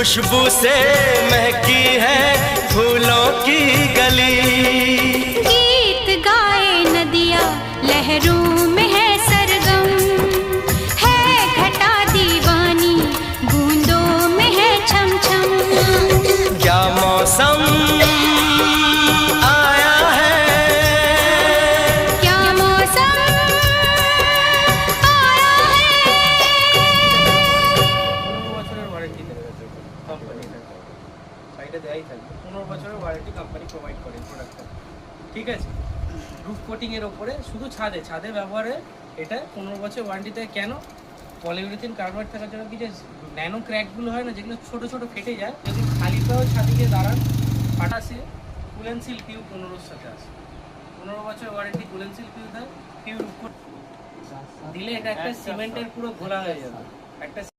खुशबू से महकी है फूलों की गली। गीत गाए नदिया लहरों में है सरगम, है घटा दीवानी बूंदों में है छम छम। क्या मौसम आया है, क्या मौसम आया है। 15 বছরের ওয়ারেন্টি দেওয়া আছে কোম্পানি, সাইডে দেয়াই থাকবে। 15 বছরের ওয়ারেন্টি কোম্পানি প্রোভাইড করে প্রোডাক্টটা, ঠিক আছে। রুফ কোটিং এর উপরে শুধু ছাদে ব্যবহারে এটা 15 বছর ওয়ারেন্টিতে। কেন? পলিউরেথিন কার্বনেট থাকার জন্য কি যে ন্যানো ক্র্যাকগুলো হয় না, যেগুলো ছোট ছোট ফেটে যায়, যদি খালি পাও ছাদে গিয়ে দাঁড়ান ফাটাসে কুলেনসিল পিউ 15 সাথে আসে। 15 বছর ওয়ারেন্টি কুলেনসিল পিউ দেয়, পিউ রুফ দিলে এটা একটা সিমেন্টের পুরো ঘোলা হয়ে যাবে একটা